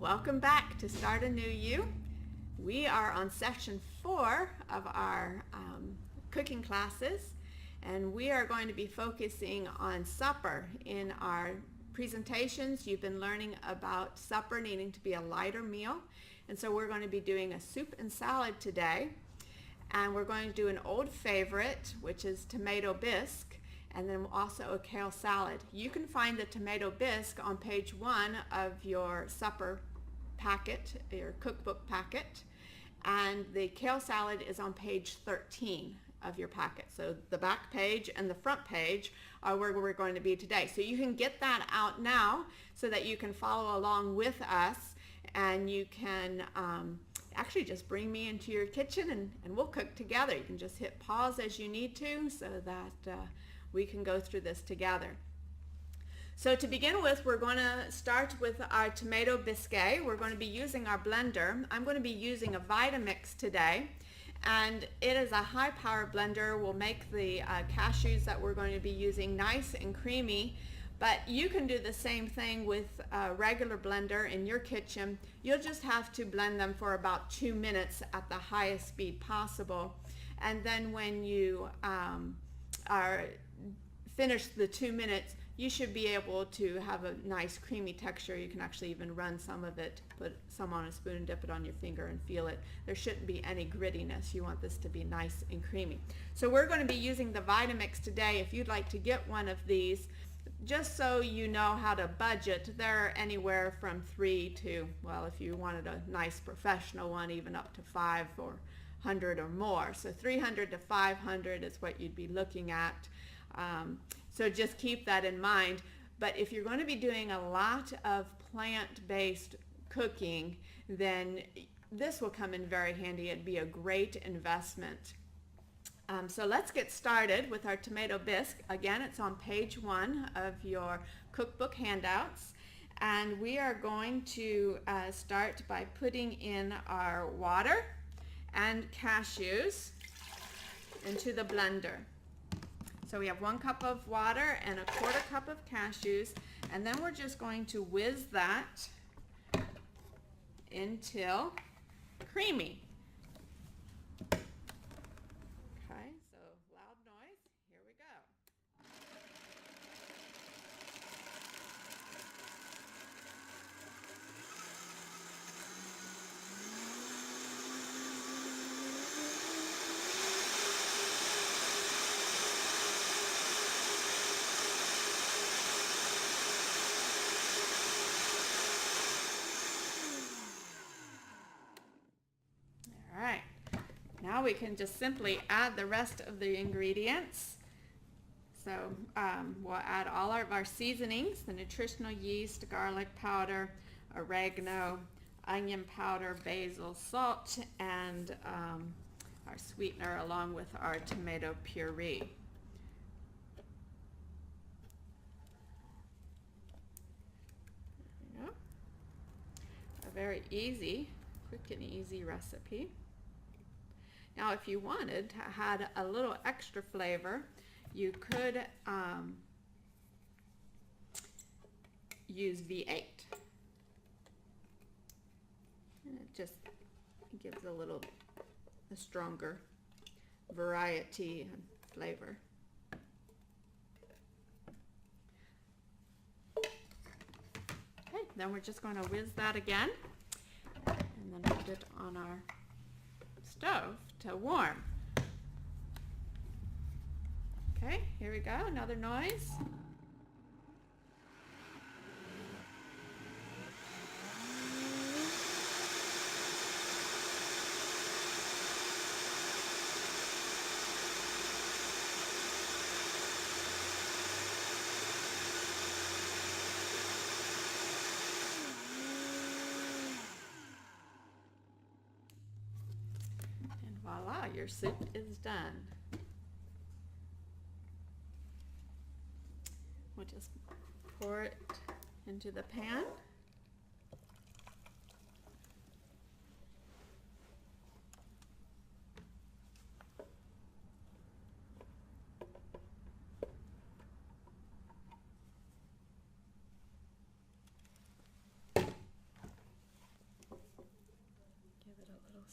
Welcome back to Start a New You. We are on session 4 of our cooking classes, and we are going to be focusing on supper. In our presentations, you've been learning about supper needing to be a lighter meal, and so we're going to be doing a soup and salad today, and we're going to do an old favorite, which is tomato bisque, and then also a kale salad. You can find the tomato bisque on page 1 of your supper packet, your cookbook packet, and the kale salad is on page 13 of your packet. So the back page and the front page are where we're going to be today. So you can get that out now so that you can follow along with us, and you can actually just bring me into your kitchen and we'll cook together. You can just hit pause as you need to so that we can go through this together. So to begin with, we're going to start with our tomato bisque. We're going to be using our blender. I'm going to be using a Vitamix today, and it is a high-power blender. We'll make the cashews that we're going to be using nice and creamy, but you can do the same thing with a regular blender in your kitchen. You'll just have to blend them for about 2 minutes at the highest speed possible, and then when you are finished the 2 minutes, you should be able to have a nice creamy texture. You can actually even run some of it, put some on a spoon and dip it on your finger and feel it. There shouldn't be any grittiness. You want this to be nice and creamy. So we're going to be using the Vitamix today. If you'd like to get one of these, just so you know how to budget, they're anywhere from 3 to, well, if you wanted a nice professional one, even up to 5 or 100 or more. So 300 to 500 is what you'd be looking at. So just keep that in mind. But if you're going to be doing a lot of plant-based cooking, then this will come in very handy. It'd be a great investment. So let's get started with our tomato bisque. Again, it's on page 1 of your cookbook handouts. And we are going to start by putting in our water and cashews into the blender. So we have 1 cup of water and a 1/4 cup of cashews, and then we're just going to whiz that until creamy. Okay, so loud noise, here we go. Now we can just simply add the rest of the ingredients. So we'll add all of our seasonings, the nutritional yeast, garlic powder, oregano, onion powder, basil, salt, and our sweetener along with our tomato puree. There we go. A very easy, quick and easy recipe. Now, if you wanted to add a little extra flavor, you could use V8. And it just gives a stronger variety and flavor. Okay, then we're just going to whiz that again, and then put it on our stove to warm. Okay, here we go, another noise. Voila, your soup is done. We'll just pour it into the pan.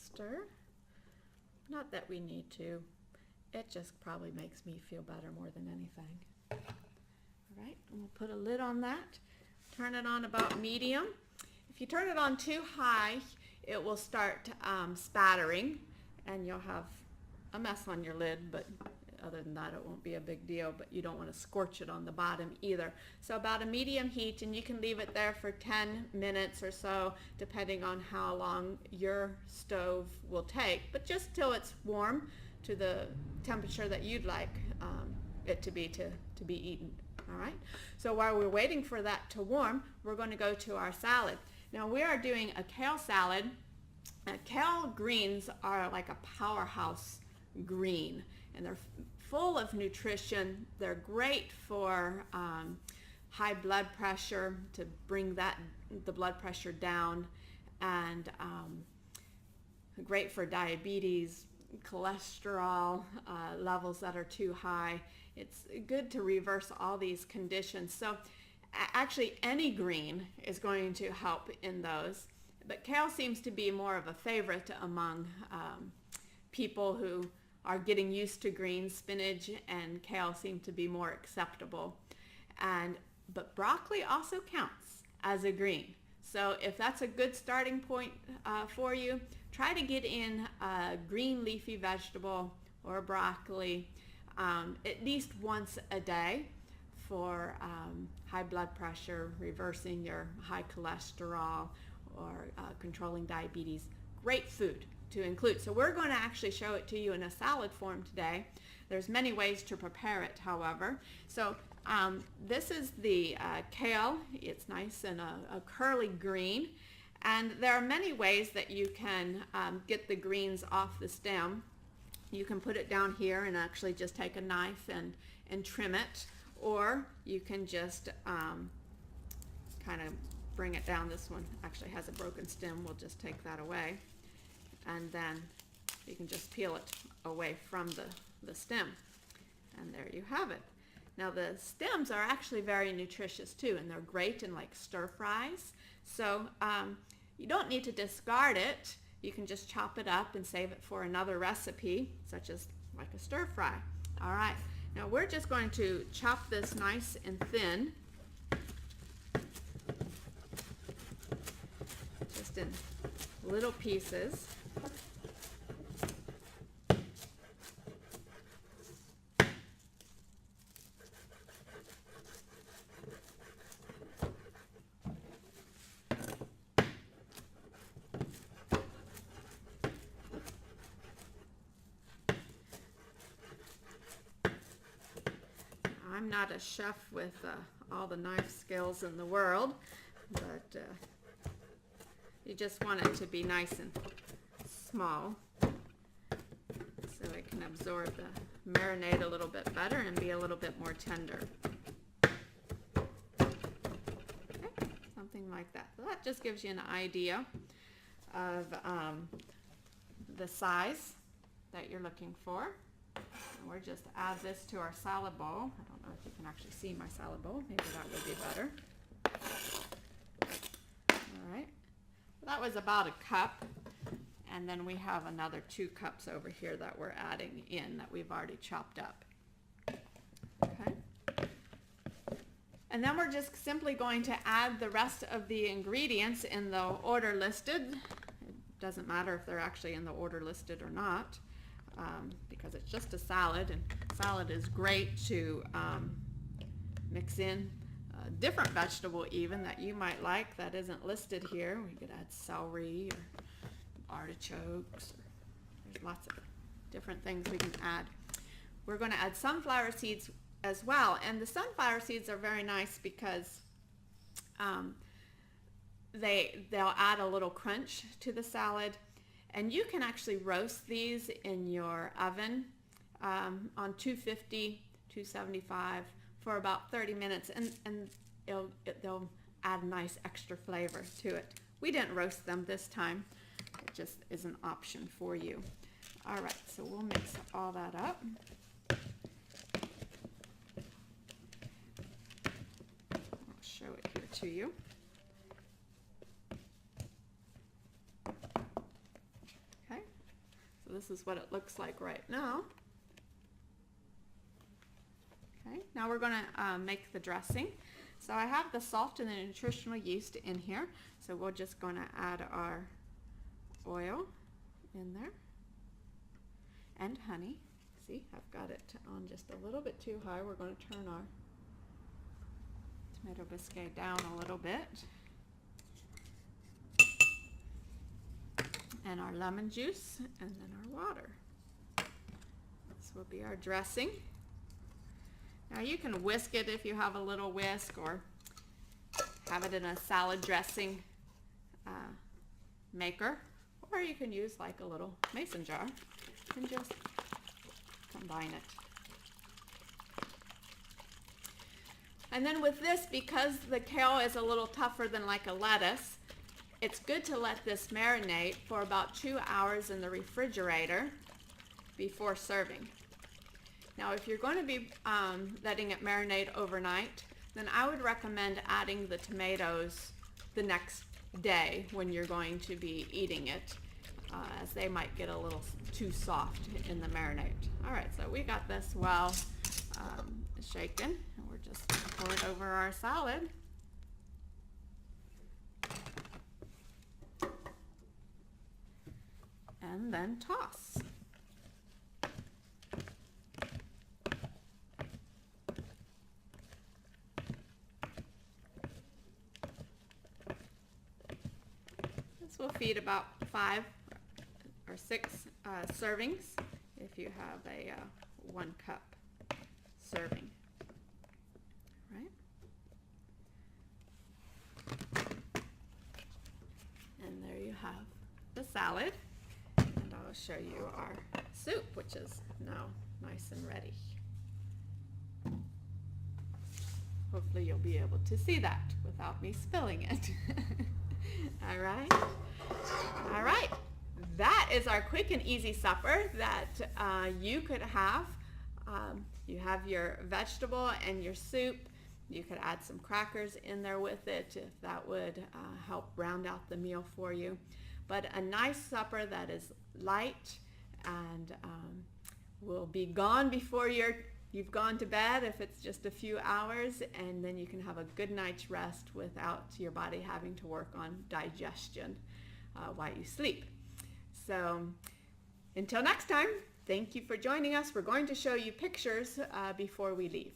stir. Not that we need to. It just probably makes me feel better more than anything. All right, and we'll put a lid on that. Turn it on about medium. If you turn it on too high, it will start spattering, and you'll have a mess on your lid, but other than that, it won't be a big deal, but you don't want to scorch it on the bottom either. So about a medium heat, and you can leave it there for 10 minutes or so, depending on how long your stove will take, but just till it's warm to the temperature that you'd like it to be eaten. All right. So while we're waiting for that to warm, we're going to go to our salad. Now we are doing a kale salad. Kale greens are like a powerhouse green, and they're full of nutrition. They're great for high blood pressure, to bring the blood pressure down, and great for diabetes, cholesterol levels that are too high. It's good to reverse all these conditions. So actually any green is going to help in those, but kale seems to be more of a favorite among people who are getting used to greens. Spinach and kale seem to be more acceptable, but broccoli also counts as a green. So if that's a good starting point for you, try to get in a green leafy vegetable or broccoli at least once a day for high blood pressure, reversing your high cholesterol, or controlling diabetes. Great food to include. So we're going to actually show it to you in a salad form today. There's many ways to prepare it, however. So this is the kale. It's nice and a curly green. And there are many ways that you can get the greens off the stem. You can put it down here and actually just take a knife and trim it, or you can just kind of bring it down. This one actually has a broken stem. We'll just take that away, and then you can just peel it away from the stem, and there you have it. Now the stems are actually very nutritious too, and they're great in like stir fries. So you don't need to discard it. You can just chop it up and save it for another recipe, such as like a stir fry. All right, now we're just going to chop this nice and thin, just in little pieces. I'm not a chef with all the knife skills in the world, but you just want it to be nice and small so it can absorb the marinade a little bit better and be a little bit more tender. Okay, something like that. So that just gives you an idea of the size that you're looking for. And we're just add this to our salad bowl. I don't know if you can actually see my salad bowl. Maybe that would be better. All right. Well, that was about a cup. And then we have another 2 cups over here that we're adding in that we've already chopped up. Okay. And then we're just simply going to add the rest of the ingredients in the order listed. It doesn't matter if they're actually in the order listed or not. Because it's just a salad, and salad is great to mix in a different vegetable even that you might like that isn't listed here. We could add celery or artichokes. There's lots of different things we can add. We're going to add sunflower seeds as well, and the sunflower seeds are very nice because they'll add a little crunch to the salad. And you can actually roast these in your oven on 250, 275 for about 30 minutes, and they'll add nice extra flavor to it. We didn't roast them this time. It just is an option for you. All right, so we'll mix all that up. I'll show it here to you. Okay. this is what it looks like right now. Okay, now we're going to make the dressing. So I have the salt and the nutritional yeast in here. So we're just going to add our oil in there and honey. See, I've got it on just a little bit too high. We're going to turn our tomato biscuit down a little bit. And our lemon juice, and then our water. This will be our dressing. Now you can whisk it if you have a little whisk, or have it in a salad dressing maker, or you can use like a little mason jar and just combine it. And then with this, because the kale is a little tougher than like a lettuce, it's good to let this marinate for about 2 hours in the refrigerator before serving. Now, if you're going to be letting it marinate overnight, then I would recommend adding the tomatoes the next day when you're going to be eating it, as they might get a little too soft in the marinade. All right, so we got this well shaken, and we're just going to pour it over our salad. And then toss. This will feed about 5 or 6 servings if you have a 1 cup serving. Right? And there you have the salad. And I'll show you our soup, which is now nice and ready. Hopefully you'll be able to see that without me spilling it. All right. All right. That is our quick and easy supper that you could have. You have your vegetable and your soup. You could add some crackers in there with it if that would help round out the meal for you. But a nice supper that is light and will be gone before you've gone to bed if it's just a few hours, and then you can have a good night's rest without your body having to work on digestion while you sleep. So until next time, thank you for joining us. We're going to show you pictures before we leave.